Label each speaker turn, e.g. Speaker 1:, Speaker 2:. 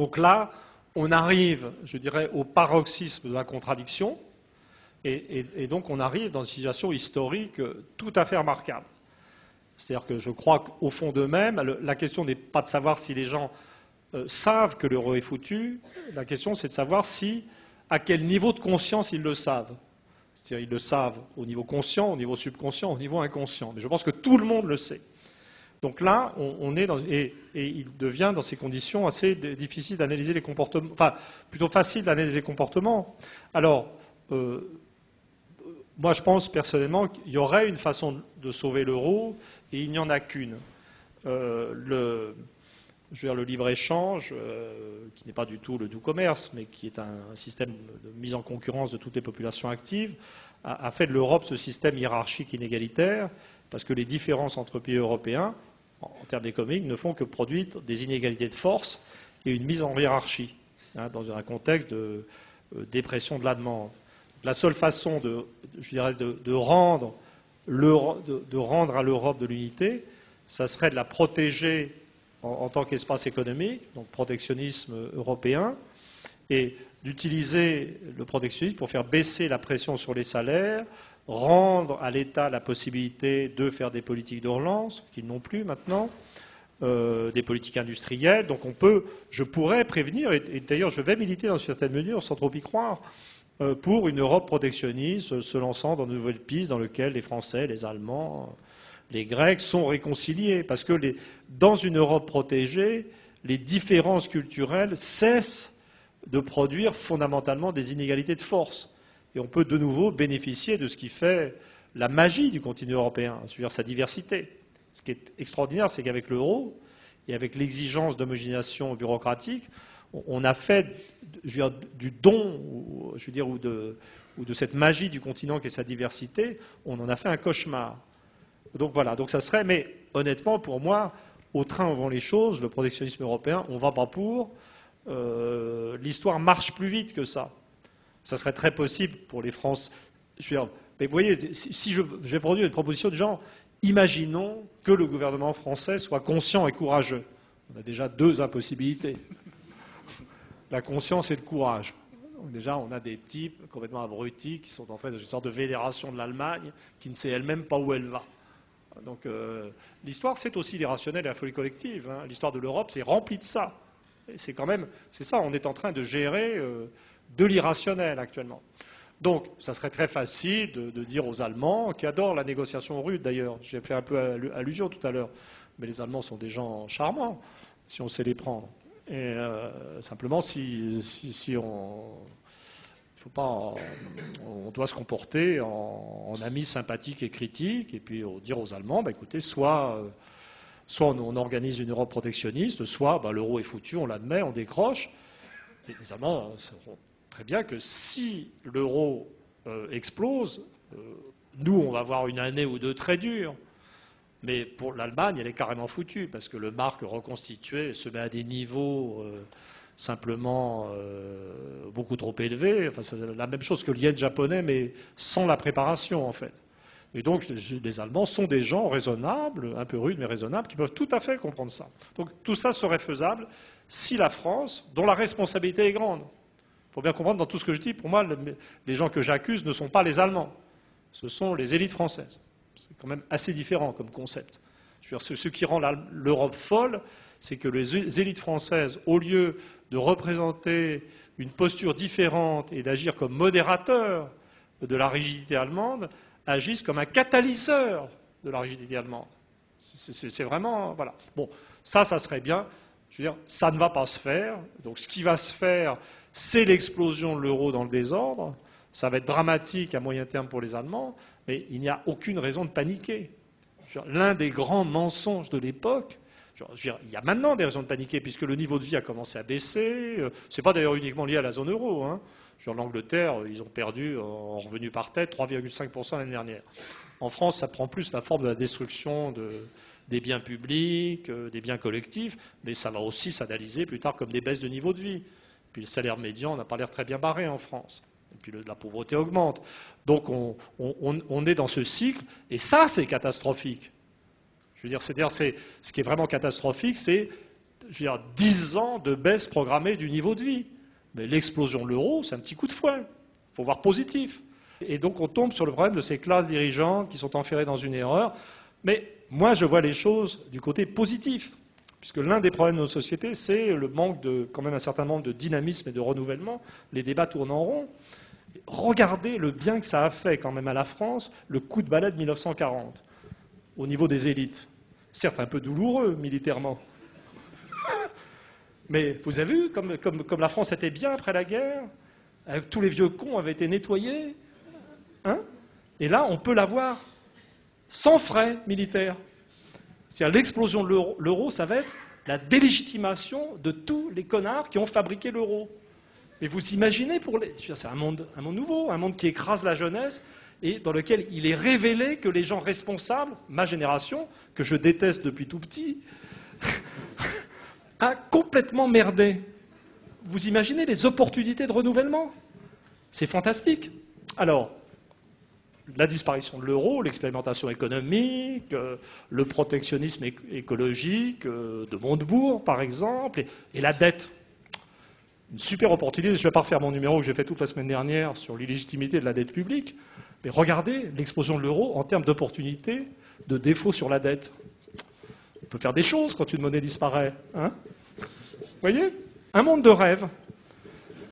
Speaker 1: Donc là, on arrive, je dirais, au paroxysme de la contradiction, et donc on arrive dans une situation historique tout à fait remarquable. C'est-à-dire que je crois qu'au fond d'eux-mêmes, la question n'est pas de savoir si les gens savent que l'euro est foutu, la question c'est de savoir à quel niveau de conscience ils le savent. C'est-à-dire ils le savent au niveau conscient, au niveau subconscient, au niveau inconscient. Mais je pense que tout le monde le sait. Donc là, on est et il devient dans ces conditions assez difficile d'analyser les comportements, enfin plutôt facile d'analyser les comportements. Alors, moi je pense personnellement qu'il y aurait une façon de sauver l'euro et il n'y en a qu'une. Le libre-échange, qui n'est pas du tout le doux commerce, mais qui est un système de mise en concurrence de toutes les populations actives, a fait de l'Europe ce système hiérarchique inégalitaire, parce que les différences entre pays européens, en termes économiques, ne font que produire des inégalités de force et une mise en hiérarchie, dans un contexte de dépression de la demande. La seule façon de rendre à l'Europe de l'unité, ça serait de la protéger en tant qu'espace économique, donc protectionnisme européen, et d'utiliser le protectionnisme pour faire baisser la pression sur les salaires, rendre à l'État la possibilité de faire des politiques de relance, qu'ils n'ont plus maintenant, des politiques industrielles. Donc je pourrais prévenir, et d'ailleurs je vais militer dans certaines mesures, sans trop y croire, pour une Europe protectionniste se lançant dans de nouvelles pistes dans lesquelles les Français, les Allemands, les Grecs sont réconciliés. Parce que dans une Europe protégée, les différences culturelles cessent de produire fondamentalement des inégalités de force. Et on peut de nouveau bénéficier de ce qui fait la magie du continent européen, c'est-à-dire sa diversité. Ce qui est extraordinaire, c'est qu'avec l'euro et avec l'exigence d'homogénéisation bureaucratique, on a fait du don, ou de cette magie du continent qui est sa diversité, on en a fait un cauchemar. Donc voilà, donc ça serait, mais honnêtement, pour moi, au train où vont les choses, le protectionnisme européen, on ne va pas pour. L'histoire marche plus vite que ça. Ça serait très possible pour les Français. Mais vous voyez, si je vais produire une proposition du genre, imaginons que le gouvernement français soit conscient et courageux. On a déjà deux impossibilités. La conscience et le courage. Donc déjà, on a des types complètement abrutis qui sont entrés dans une sorte de vénération de l'Allemagne qui ne sait elle-même pas où elle va. Donc l'histoire, c'est aussi l'irrationnel et la folie collective. L'histoire de l'Europe, c'est rempli de ça. C'est ça, on est en train de gérer de l'irrationnel actuellement. Donc, ça serait très facile de dire aux Allemands, qui adorent la négociation rude d'ailleurs, j'ai fait un peu allusion tout à l'heure, mais les Allemands sont des gens charmants, si on sait les prendre. Et simplement, si on... Il faut pas, on doit se comporter en amis sympathiques et critiques, et puis dire aux Allemands, écoutez, soit on organise une Europe protectionniste, soit l'euro est foutu, on l'admet, on décroche. Et les Allemands sauront très bien que si l'euro explose, nous, on va avoir une année ou deux très dure. Mais pour l'Allemagne, elle est carrément foutue, parce que le mark reconstitué se met à des niveaux simplement beaucoup trop élevés. Enfin, c'est la même chose que le yen japonais, mais sans la préparation, en fait. Et donc, les Allemands sont des gens raisonnables, un peu rudes, mais raisonnables, qui peuvent tout à fait comprendre ça. Donc, tout ça serait faisable si la France, dont la responsabilité est grande. Il faut bien comprendre, dans tout ce que je dis, pour moi, les gens que j'accuse ne sont pas les Allemands. Ce sont les élites françaises. C'est quand même assez différent comme concept. Je veux dire, ce qui rend l'Europe folle, c'est que les élites françaises, au lieu de représenter une posture différente et d'agir comme modérateurs de la rigidité allemande, agissent comme un catalyseur de la rigidité allemande. C'est vraiment... Voilà. Bon, ça serait bien. Je veux dire, ça ne va pas se faire. Donc ce qui va se faire, c'est l'explosion de l'euro dans le désordre. Ça va être dramatique à moyen terme pour les Allemands, mais il n'y a aucune raison de paniquer. L'un des grands mensonges de l'époque, il y a maintenant des raisons de paniquer, puisque le niveau de vie a commencé à baisser. Ce n'est pas d'ailleurs uniquement lié à la zone euro. L'Angleterre, ils ont perdu en revenu par tête 3,5% l'année dernière. En France, ça prend plus la forme de la destruction des biens publics, des biens collectifs, mais ça va aussi s'analyser plus tard comme des baisses de niveau de vie. Puis le salaire médian n'a pas l'air très bien barré en France. Et puis la pauvreté augmente. Donc on est dans ce cycle, et ça c'est catastrophique. Je veux dire, ce qui est vraiment catastrophique, c'est je veux dire, 10 ans de baisse programmée du niveau de vie. Mais l'explosion de l'euro, c'est un petit coup de fouet. Il faut voir positif. Et donc on tombe sur le problème de ces classes dirigeantes qui sont enferrées dans une erreur. Mais moi, je vois les choses du côté positif. Puisque l'un des problèmes de nos sociétés, c'est le manque de, quand même un certain nombre de dynamisme et de renouvellement. Les débats tournent en rond. Regardez le bien que ça a fait quand même à la France, le coup de balai de 1940, au niveau des élites. Certes un peu douloureux militairement. Mais vous avez vu comme la France était bien après la guerre, tous les vieux cons avaient été nettoyés. Hein? Et là, on peut l'avoir sans frais militaires. C'est-à-dire l'explosion de l'euro, ça va être la délégitimation de tous les connards qui ont fabriqué l'euro. Mais vous imaginez, c'est un monde nouveau, un monde qui écrase la jeunesse et dans lequel il est révélé que les gens responsables, ma génération, que je déteste depuis tout petit, a complètement merdé. Vous imaginez les opportunités de renouvellement? C'est fantastique. Alors, la disparition de l'euro, l'expérimentation économique, le protectionnisme écologique de Montebourg, par exemple, et la dette. Une super opportunité. Je ne vais pas refaire mon numéro que j'ai fait toute la semaine dernière sur l'illégitimité de la dette publique, mais regardez l'explosion de l'euro en termes d'opportunités de défaut sur la dette. On peut faire des choses quand une monnaie disparaît. Hein? Vous voyez? Un monde de rêve.